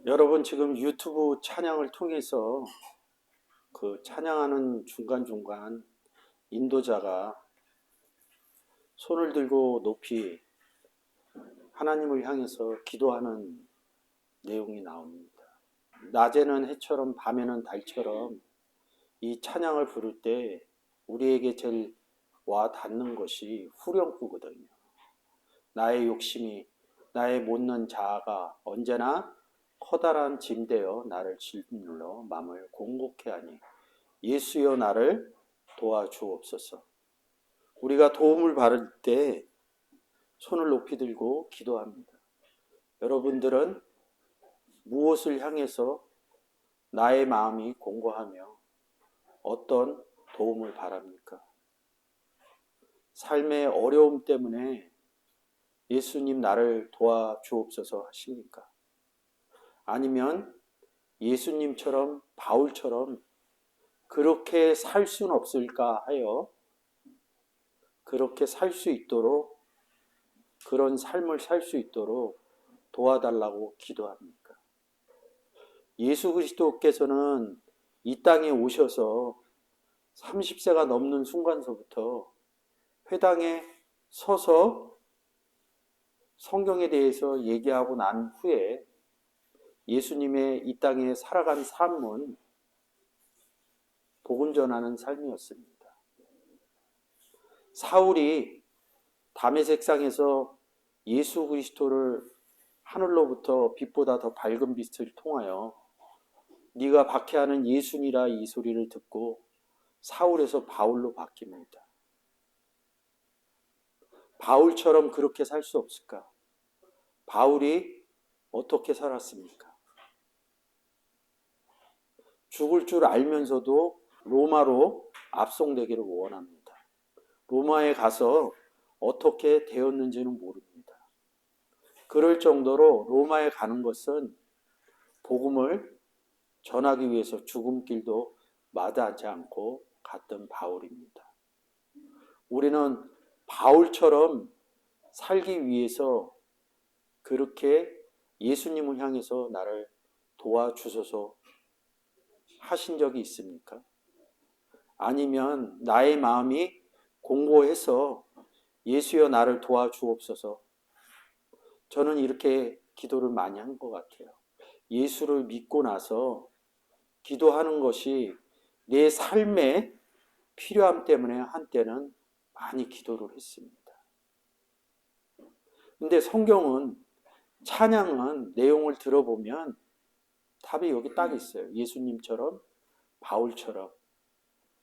여러분 지금 유튜브 찬양을 통해서 그 찬양하는 중간중간 인도자가 손을 들고 높이 하나님을 향해서 기도하는 내용이 나옵니다. 낮에는 해처럼 밤에는 달처럼 이 찬양을 부를 때 우리에게 제일 와 닿는 것이 후렴구거든요. 나의 욕심이, 나의 못난 자아가 언제나 커다란 짐되어 나를 짓눌러 마음을 공곡해 하니 예수여 나를 도와주옵소서. 우리가 도움을 받을 때 손을 높이 들고 기도합니다. 여러분들은 무엇을 향해서 나의 마음이 공고하며 어떤 도움을 바랍니까? 삶의 어려움 때문에 예수님 나를 도와주옵소서 하십니까? 아니면 예수님처럼 바울처럼 그렇게 살 수는 없을까 하여 그렇게 살 수 있도록 그런 삶을 살 수 있도록 도와달라고 기도합니까? 예수 그리스도께서는 이 땅에 오셔서 30세가 넘는 순간서부터 회당에 서서 성경에 대해서 얘기하고 난 후에 예수님의 이 땅에 살아간 삶은 복음 전하는 삶이었습니다. 사울이 다메섹상에서 예수 그리스도를 하늘로부터 빛보다 더 밝은 빛을 통하여 네가 박해하는 예수니라 이 소리를 듣고 사울에서 바울로 바뀝니다. 바울처럼 그렇게 살 수 없을까? 바울이 어떻게 살았습니까? 죽을 줄 알면서도 로마로 압송되기를 원합니다. 로마에 가서 어떻게 되었는지는 모릅니다. 그럴 정도로 로마에 가는 것은 복음을 전하기 위해서 죽음길도 마다하지 않고 갔던 바울입니다. 우리는 바울처럼 살기 위해서 그렇게 예수님을 향해서 나를 도와주소서 하신 적이 있습니까? 아니면 나의 마음이 공고해서 예수여 나를 도와주옵소서. 저는 이렇게 기도를 많이 한 것 같아요. 예수를 믿고 나서 기도하는 것이 내 삶의 필요함 때문에 한때는 많이 기도를 했습니다. 근데 성경은 찬양은 내용을 들어보면 답이 여기 딱 있어요. 예수님처럼 바울처럼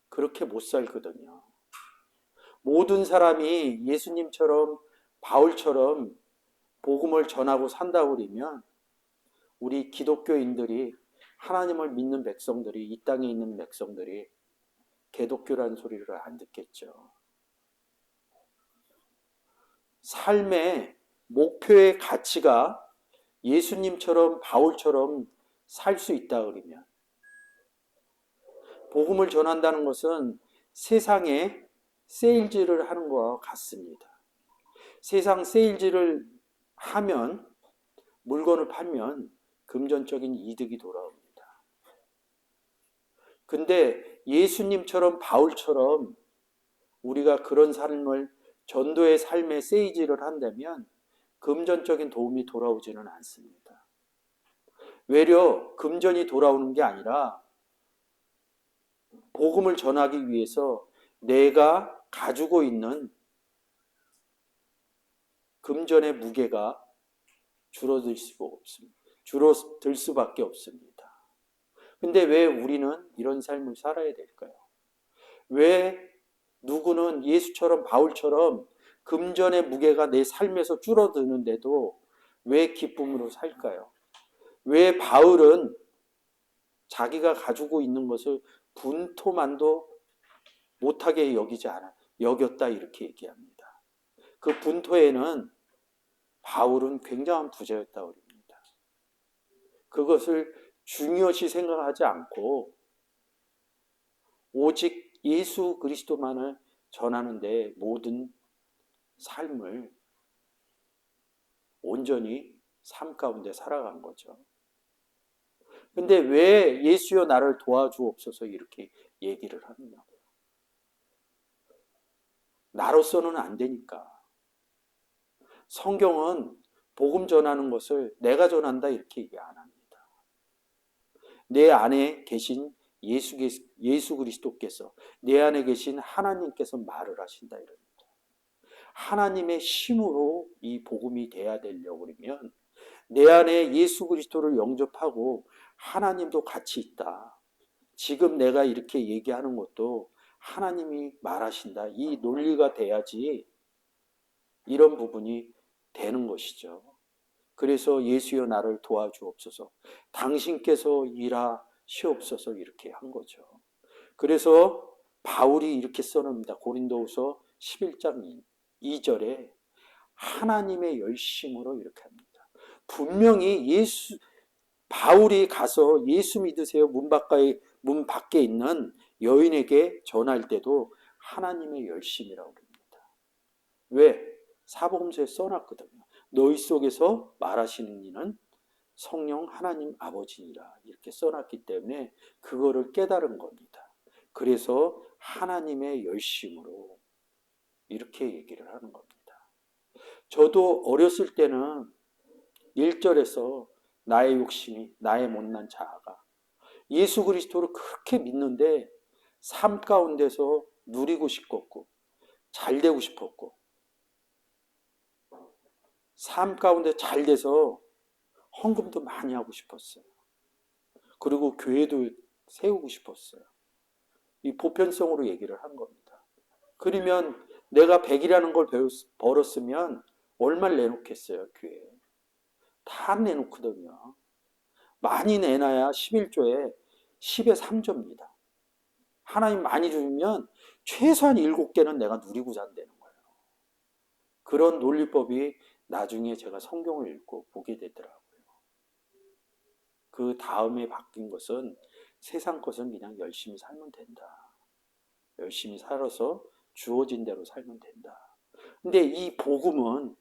그렇게 못 살거든요. 모든 사람이 예수님처럼 바울처럼 복음을 전하고 산다고 그러면 우리 기독교인들이 하나님을 믿는 백성들이 이 땅에 있는 백성들이 개독교라는 소리를 안 듣겠죠. 삶의 목표의 가치가 예수님처럼 바울처럼 살 수 있다 그러면 복음을 전한다는 것은 세상에 세일즈를 하는 것과 같습니다. 세상 세일즈를 하면 물건을 팔면 금전적인 이득이 돌아옵니다. 근데 예수님처럼 바울처럼 우리가 그런 삶을 전도의 삶의 세일즈를 한다면 금전적인 도움이 돌아오지는 않습니다. 외려 금전이 돌아오는 게 아니라 복음을 전하기 위해서 내가 가지고 있는 금전의 무게가 줄어들 수밖에 없습니다. 근데 왜 우리는 이런 삶을 살아야 될까요? 왜 누구는 예수처럼 바울처럼 금전의 무게가 내 삶에서 줄어드는데도 왜 기쁨으로 살까요? 왜 바울은 자기가 가지고 있는 것을 분토만도 못하게 여겼다 이렇게 얘기합니다. 그 분토에는 바울은 굉장한 부자였다고 합니다. 그것을 중요시 생각하지 않고 오직 예수 그리스도만을 전하는 데 모든 삶을 온전히 삶 가운데 살아간 거죠. 근데 왜 예수여 나를 도와주옵소서 이렇게 얘기를 하느냐고요. 나로서는 안 되니까. 성경은 복음 전하는 것을 내가 전한다 이렇게 얘기 안 합니다. 내 안에 계신 예수 그리스도께서, 내 안에 계신 하나님께서 말을 하신다 이럽니다. 하나님의 힘으로 이 복음이 돼야 되려고 그러면 내 안에 예수 그리스도를 영접하고 하나님도 같이 있다. 지금 내가 이렇게 얘기하는 것도 하나님이 말하신다. 이 논리가 돼야지 이런 부분이 되는 것이죠. 그래서 예수여 나를 도와주옵소서. 당신께서 일하시옵소서 이렇게 한 거죠. 그래서 바울이 이렇게 써놓습니다. 고린도후서 11장 2절에 하나님의 열심으로 이렇게 합니다. 분명히 바울이 가서 예수 믿으세요 문 밖에 있는 여인에게 전할 때도 하나님의 열심이라고 합니다. 왜? 사복음서에 써놨거든요. 너희 속에서 말하시는 이는 성령 하나님 아버지니라 이렇게 써놨기 때문에 그거를 깨달은 겁니다. 그래서 하나님의 열심으로 이렇게 얘기를 하는 겁니다. 저도 어렸을 때는 1절에서 나의 욕심이, 나의 못난 자아가 예수 그리스도를 그렇게 믿는데 삶 가운데서 누리고 싶었고 잘 되고 싶었고 삶 가운데 잘 돼서 헌금도 많이 하고 싶었어요. 그리고 교회도 세우고 싶었어요. 이 보편성으로 얘기를 한 겁니다. 그러면 내가 100이라는 걸 벌었으면 얼마를 내놓겠어요, 교회에. 다 내놓거든요. 많이 내놔야 11조에 10의 3조입니다. 하나님 많이 주면 최소한 7개는 내가 누리고 산다는 거예요. 그런 논리법이 나중에 제가 성경을 읽고 보게 되더라고요. 그 다음에 바뀐 것은 세상 것은 그냥 열심히 살면 된다. 열심히 살아서 주어진 대로 살면 된다. 근데 이 복음은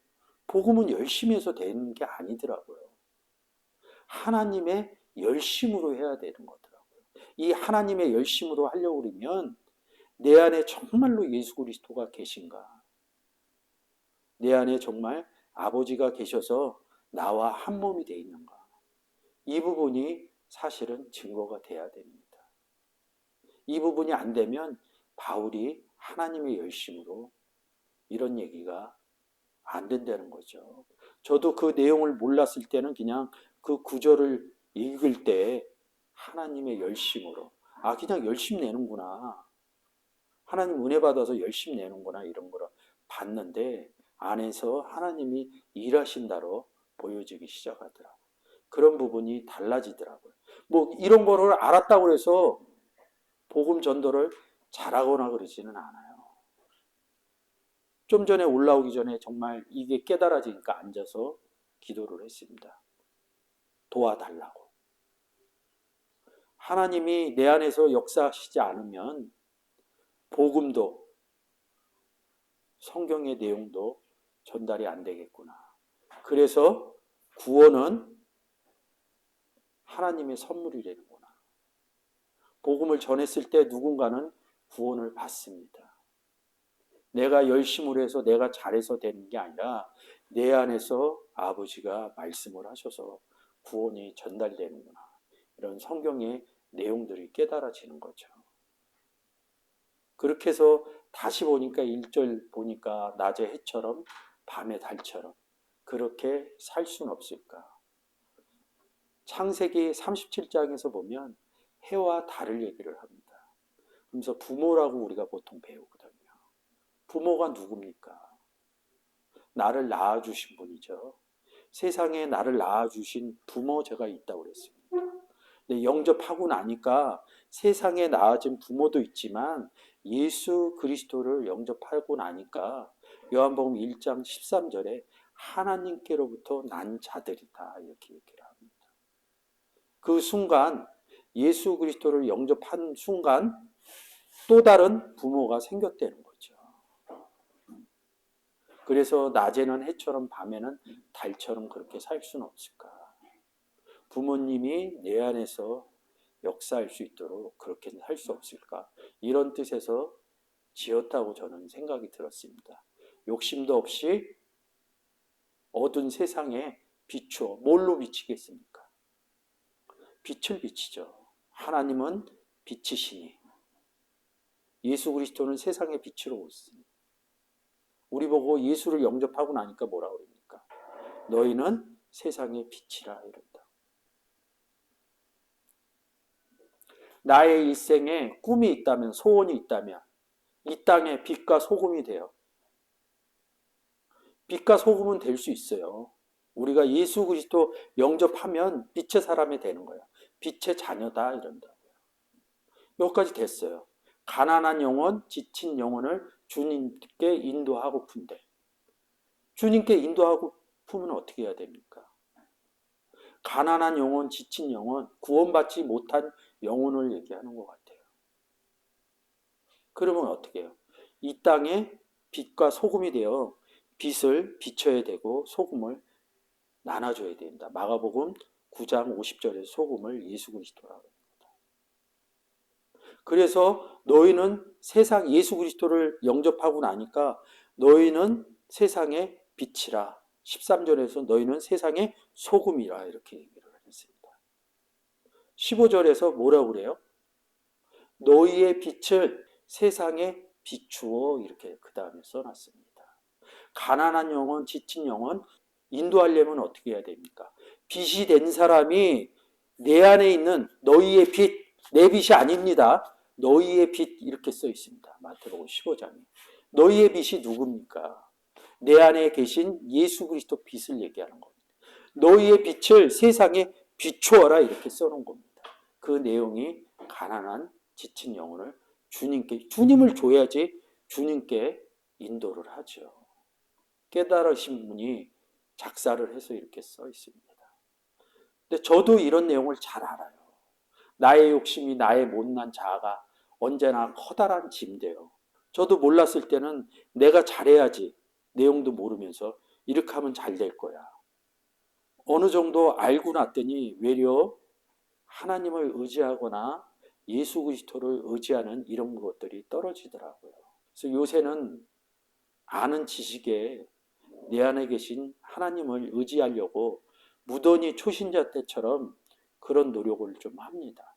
열심히 해서 되는 게 아니더라고요. 하나님의 열심으로 해야 되는 거더라고요. 이 하나님의 열심으로 하려고 그러면 내 안에 정말로 예수 그리스도가 계신가? 내 안에 정말 아버지가 계셔서 나와 한 몸이 되어 있는가? 이 부분이 사실은 증거가 돼야 됩니다. 이 부분이 안 되면 바울이 하나님의 열심으로 이런 얘기가 안 된다는 거죠. 저도 그 내용을 몰랐을 때는 그냥 그 구절을 읽을 때 하나님의 열심으로 그냥 열심 내는구나. 하나님 은혜 받아서 열심 내는구나 이런 거를 봤는데 안에서 하나님이 일하신다로 보여지기 시작하더라고요. 그런 부분이 달라지더라고요. 뭐 이런 거를 알았다고 해서 복음 전도를 잘하거나 그러지는 않아요. 좀 전에 올라오기 전에 정말 이게 깨달아지니까 앉아서 기도를 했습니다. 도와달라고. 하나님이 내 안에서 역사하시지 않으면 복음도 성경의 내용도 전달이 안 되겠구나. 그래서 구원은 하나님의 선물이라는구나. 복음을 전했을 때 누군가는 구원을 받습니다. 내가 열심으로 해서 내가 잘해서 되는 게 아니라 내 안에서 아버지가 말씀을 하셔서 구원이 전달되는구나. 이런 성경의 내용들이 깨달아지는 거죠. 그렇게 해서 다시 보니까 1절 보니까 낮의 해처럼 밤의 달처럼 그렇게 살 수는 없을까. 창세기 37장에서 보면 해와 달을 얘기를 합니다. 그래서 부모라고 우리가 보통 배우거든요. 부모가 누굽니까? 나를 낳아주신 분이죠. 세상에 나를 낳아주신 부모 제가 있다고 그랬습니다. 근데 영접하고 나니까 세상에 낳아진 부모도 있지만 예수 그리스도를 영접하고 나니까 요한복음 1장 13절에 하나님께로부터 난 자들이다 이렇게 얘기를 합니다. 그 순간 예수 그리스도를 영접한 순간 또 다른 부모가 생겼다는 거죠. 그래서 낮에는 해처럼 밤에는 달처럼 그렇게 살 수는 없을까. 부모님이 내 안에서 역사할 수 있도록 그렇게는 할 수 없을까? 이런 뜻에서 지었다고 저는 생각이 들었습니다. 욕심도 없이 어두운 세상에 비추어 뭘로 비치겠습니까? 빛을 비치죠. 하나님은 빛이시니 예수 그리스도는 세상의 빛으로 오셨습니다. 우리 보고 예수를 영접하고 나니까 뭐라 그럽니까? 너희는 세상의 빛이라 이런다. 나의 일생에 꿈이 있다면, 소원이 있다면 이 땅에 빛과 소금이 돼요. 빛과 소금은 될 수 있어요. 우리가 예수 그리스도 영접하면 빛의 사람이 되는 거예요. 빛의 자녀다 이런다고요. 여기까지 됐어요. 가난한 영혼, 지친 영혼을 주님께 인도하고픈데 주님께 인도하고프면 어떻게 해야 됩니까? 가난한 영혼, 지친 영혼, 구원받지 못한 영혼을 얘기하는 것 같아요. 그러면 어떻게 해요? 이 땅에 빛과 소금이 되어 빛을 비춰야 되고 소금을 나눠줘야 된다. 마가복음 9장 50절에서 소금을 예수 그리스도라고 합니다. 그래서 너희는 세상 예수 그리스도를 영접하고 나니까 너희는 세상의 빛이라. 13절에서 너희는 세상의 소금이라 이렇게 얘기를 했습니다. 15절에서 뭐라고 그래요? 너희의 빛을 세상에 비추어 이렇게 그 다음에 써놨습니다. 가난한 영혼, 지친 영혼 인도하려면 어떻게 해야 됩니까? 빛이 된 사람이 내 안에 있는 너희의 빛, 내 빛이 아닙니다. 너희의 빛 이렇게 써 있습니다. 마태복음 15장에. 너희의 빛이 누굽니까? 내 안에 계신 예수 그리스도 빛을 얘기하는 겁니다. 너희의 빛을 세상에 비추어라 이렇게 써놓은 겁니다. 그 내용이 가난한 지친 영혼을 주님을 줘야지 주님께 인도를 하죠. 깨달으신 분이 작사를 해서 이렇게 써 있습니다. 근데 저도 이런 내용을 잘 알아요. 나의 욕심이 나의 못난 자아가 언제나 커다란 짐돼요. 저도 몰랐을 때는 내가 잘해야지 내용도 모르면서 이렇게 하면 잘 될 거야. 어느 정도 알고 났더니 외려 하나님을 의지하거나 예수 그리스도를 의지하는 이런 것들이 떨어지더라고요. 그래서 요새는 아는 지식에 내 안에 계신 하나님을 의지하려고 무던히 초신자 때처럼 그런 노력을 좀 합니다.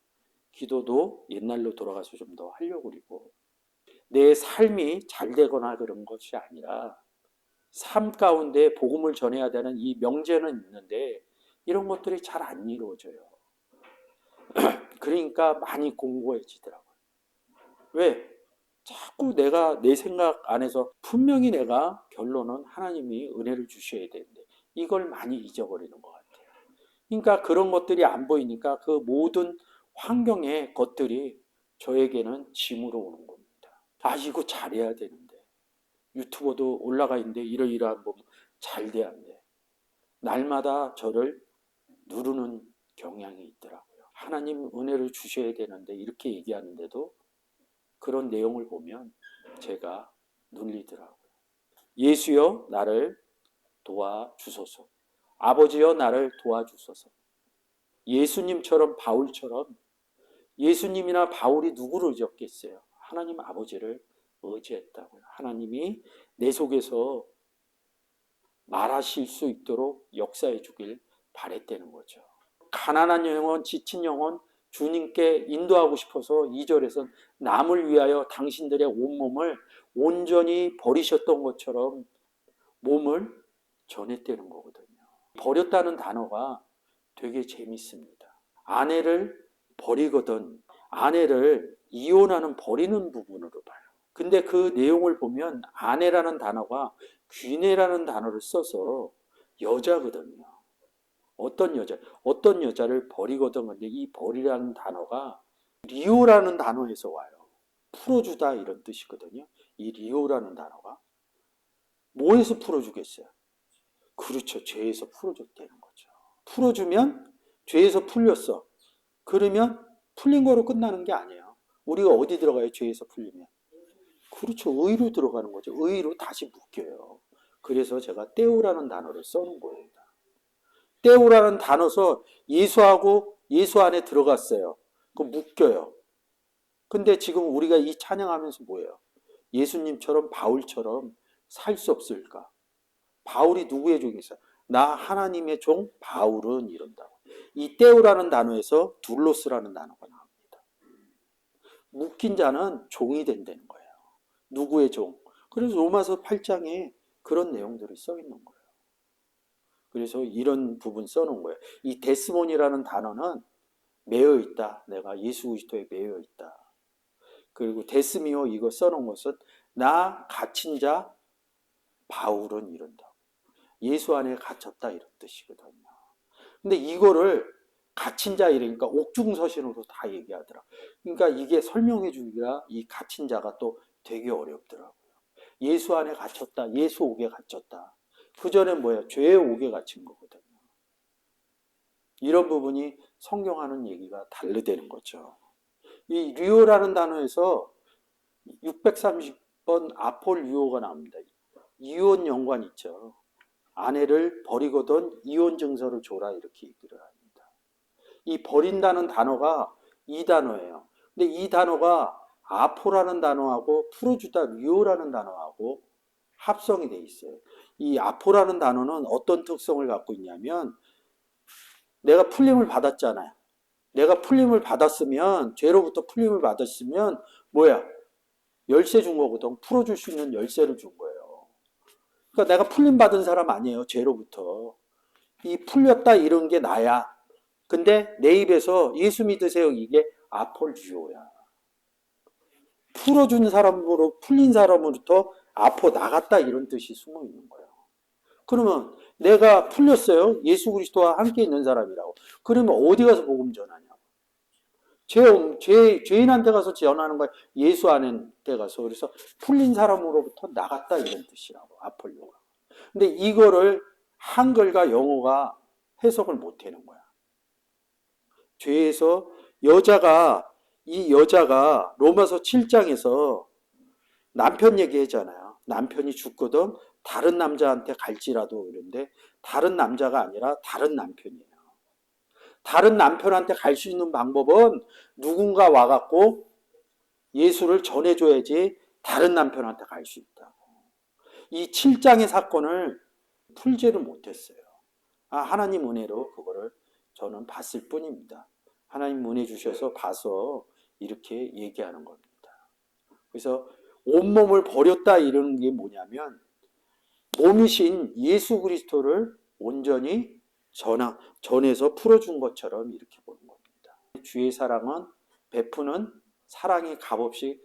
기도도 옛날로 돌아가서 좀 더 하려고 그리고 내 삶이 잘 되거나 그런 것이 아니라 삶 가운데 복음을 전해야 되는 이 명제는 있는데 이런 것들이 잘 안 이루어져요. 그러니까 많이 공고해지더라고요. 왜? 자꾸 내가 내 생각 안에서 분명히 내가 결론은 하나님이 은혜를 주셔야 되는데 이걸 많이 잊어버리는 것 같아요. 그러니까 그런 것들이 안 보이니까 그 모든 환경의 것들이 저에게는 짐으로 오는 겁니다. 아, 이거 잘해야 되는데 유튜버도 올라가 있는데 이러이러한 뭐 잘 돼야 돼. 날마다 저를 누르는 경향이 있더라고요. 하나님 은혜를 주셔야 되는데 이렇게 얘기하는데도 그런 내용을 보면 제가 눌리더라고요. 예수여 나를 도와주소서. 아버지여 나를 도와주소서. 예수님처럼 바울처럼 예수님이나 바울이 누구를 의지했겠어요? 하나님 아버지를 의지했다고요. 하나님이 내 속에서 말하실 수 있도록 역사해 주길 바랬다는 거죠. 가난한 영혼, 지친 영혼 주님께 인도하고 싶어서 2절에서 남을 위하여 당신들의 온몸을 온전히 버리셨던 것처럼 몸을 전했다는 거거든요. 버렸다는 단어가 되게 재밌습니다. 아내를 버리거든 아내를 이혼하는 버리는 부분으로 봐요. 근데 그 내용을 보면 아내라는 단어가 귀내라는 단어를 써서 여자거든요. 어떤 여자를 버리거든. 근데 이 버리라는 단어가 리오라는 단어에서 와요. 풀어주다 이런 뜻이거든요. 이 리오라는 단어가 뭐에서 풀어주겠어요? 그렇죠. 죄에서 풀어줬다는 거죠. 풀어주면 죄에서 풀렸어. 그러면 풀린 거로 끝나는 게 아니에요. 우리가 어디 들어가요? 죄에서 풀리면. 그렇죠. 의로 들어가는 거죠. 의로 다시 묶여요. 그래서 제가 떼우라는 단어를 써놓은 겁니다. 떼우라는 단어서 예수하고 예수 안에 들어갔어요. 그 묶여요. 근데 지금 우리가 이 찬양하면서 뭐예요? 예수님처럼 바울처럼 살 수 없을까? 바울이 누구의 종이었어요? 나 하나님의 종 바울은 이런다고. 이 떼우라는 단어에서 둘로스라는 단어가 나옵니다. 묶인 자는 종이 된다는 거예요. 누구의 종? 그래서 로마서 8장에 그런 내용들이 써 있는 거예요. 그래서 이런 부분 써놓은 거예요. 이 데스몬이라는 단어는 매여 있다. 내가 예수 그리스도에 매여 있다. 그리고 데스미오 이거 써놓은 것은 나 갇힌 자 바울은 이런다. 예수 안에 갇혔다 이런 뜻이거든요. 근데 이거를 갇힌 자 이러니까 옥중서신으로 다 얘기하더라. 그러니까 이게 설명해 주기가 이 갇힌 자가 또 되게 어렵더라고요. 예수 안에 갇혔다. 예수 옥에 갇혔다. 그 전에 뭐야? 죄의 옥에 갇힌 거거든요. 이런 부분이 성경하는 얘기가 다르다는 거죠. 이 류오라는 단어에서 630번 아폴 유오가 나옵니다. 이혼 연관 있죠. 아내를 버리거든 이혼 증서를 줘라 이렇게 얘기를 합니다. 이 버린다는 단어가 이 단어예요. 근데 이 단어가 아포라는 단어하고 풀어주다 류오라는 단어하고 합성이 돼 있어요. 이 아포라는 단어는 어떤 특성을 갖고 있냐면 내가 풀림을 받았잖아요. 내가 풀림을 받았으면 죄로부터 풀림을 받았으면 뭐야? 열쇠 준 거거든. 풀어줄 수 있는 열쇠를 준 거예요. 그러니까 내가 풀림 받은 사람 아니에요. 죄로부터. 이 풀렸다 이런 게 나야. 근데 내 입에서 예수 믿으세요. 이게 아폴주오야. 풀어준 사람으로 풀린 사람으로부터 아포 나갔다 이런 뜻이 숨어 있는 거예요. 그러면 내가 풀렸어요. 예수 그리스도와 함께 있는 사람이라고. 그러면 어디 가서 복음 전하냐? 죄인한테 가서 전하는 거야. 예수 안한테 가서. 그래서 풀린 사람으로부터 나갔다 이런 뜻이라고. 아폴로가. 근데 이거를 한글과 영어가 해석을 못 하는 거야. 죄에서 이 여자가 로마서 7장에서 남편 얘기하잖아요. 남편이 죽거든 다른 남자한테 갈지라도 그런데 다른 남자가 아니라 다른 남편이에요. 다른 남편한테 갈 수 있는 방법은 누군가 와갖고 예수를 전해줘야지 다른 남편한테 갈 수 있다고. 이 7장의 사건을 풀지를 못했어요. 하나님 은혜로 그거를 저는 봤을 뿐입니다. 하나님 은혜 주셔서 봐서 이렇게 얘기하는 겁니다. 그래서 온몸을 버렸다 이러는 게 뭐냐면 몸이신 예수 그리스도를 온전히 전해서 풀어준 것처럼 이렇게 보는 겁니다. 주의 사랑은 베푸는 사랑이 값없이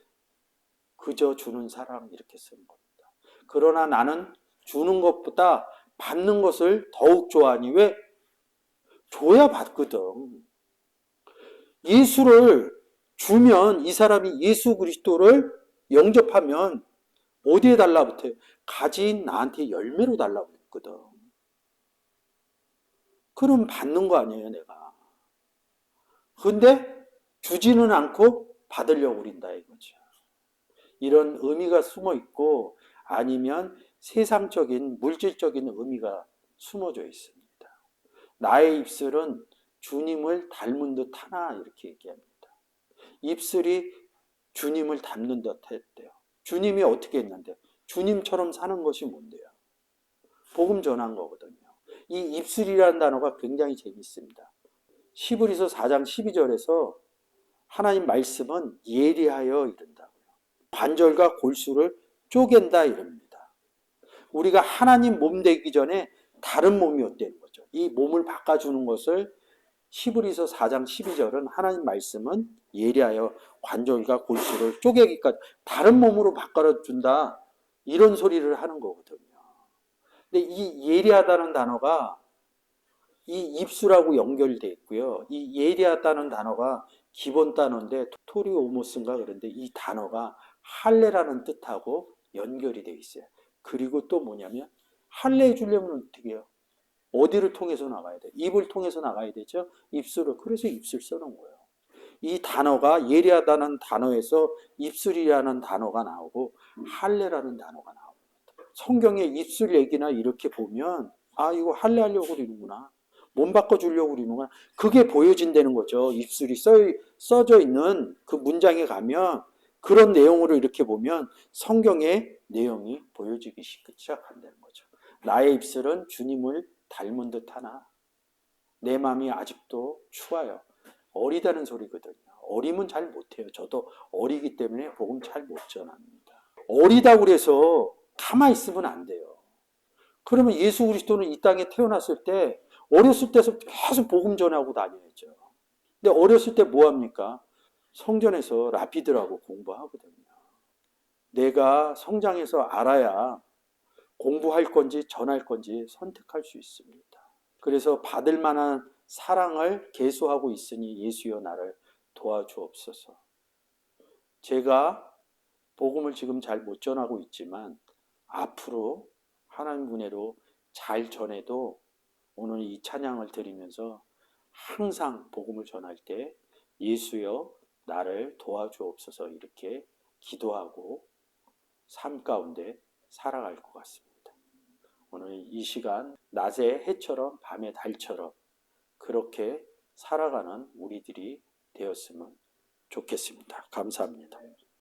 그저 주는 사랑 이렇게 쓰는 겁니다. 그러나 나는 주는 것보다 받는 것을 더욱 좋아하니 왜? 줘야 받거든. 예수를 주면 이 사람이 예수 그리스도를 영접하면 어디에 달라붙어요? 가진 나한테 열매로 달라붙거든. 그럼 받는 거 아니에요, 내가. 근데 주지는 않고 받으려고 그린다 이거죠. 이런 의미가 숨어 있고 아니면 세상적인 물질적인 의미가 숨어져 있습니다. 나의 입술은 주님을 닮은 듯 하나 이렇게 얘기합니다. 입술이 주님을 닮는 듯 했대요. 주님이 어떻게 했는데? 주님처럼 사는 것이 뭔데요? 복음 전한 거거든요. 이 입술이라는 단어가 굉장히 재밌습니다. 히브리서 4장 12절에서 하나님 말씀은 예리하여 이른다고요. 관절과 골수를 쪼갠다 이럽니다. 우리가 하나님 몸 되기 전에 다른 몸이었다는 거죠. 이 몸을 바꿔주는 것을 히브리서 4장 12절은 하나님 말씀은 예리하여 관절과 골수를 쪼개기까지 다른 몸으로 바꿔준다 이런 소리를 하는 거거든요. 근데 이 예리하다는 단어가 이 입술하고 연결되어 있고요. 이 예리하다는 단어가 기본 단어인데 토리오모스인가 그런데 이 단어가 할례라는 뜻하고 연결이 되어 있어요. 그리고 또 뭐냐면 할례 주려면 어떻게 해요? 어디를 통해서 나가야 돼? 입을 통해서 나가야 되죠? 입술을. 그래서 입술 써놓은 거예요. 이 단어가 예리하다는 단어에서 입술이라는 단어가 나오고 할례라는 단어가 나옵니다. 성경의 입술 얘기나 이렇게 보면 이거 할례하려고 그러는구나. 몸 바꿔주려고 그러는 거야. 그게 보여진다는 거죠. 입술이 써져 있는 그 문장에 가면 그런 내용으로 이렇게 보면 성경의 내용이 보여지기 시작한다는 거죠. 나의 입술은 주님을 닮은 듯하나 내 마음이 아직도 추워요. 어리다는 소리거든요. 어리면 잘 못해요. 저도 어리기 때문에 복음 잘 못 전합니다. 어리다고 그래서 가만히 있으면 안 돼요. 그러면 예수 그리스도는 이 땅에 태어났을 때 어렸을 때서 계속 복음 전하고 다녀야죠. 근데 어렸을 때 뭐 합니까? 성전에서 라피들하고 공부하거든요. 내가 성장해서 알아야 공부할 건지 전할 건지 선택할 수 있습니다. 그래서 받을 만한 사랑을 계수하고 있으니 예수여 나를 도와주옵소서. 제가 복음을 지금 잘 못 전하고 있지만 앞으로 하나님 은혜로 잘 전해도 오늘 이 찬양을 드리면서 항상 복음을 전할 때 예수여 나를 도와주옵소서 이렇게 기도하고 삶 가운데 살아갈 것 같습니다. 오늘 이 시간 낮의 해처럼 밤의 달처럼 그렇게 살아가는 우리들이 되었으면 좋겠습니다. 감사합니다.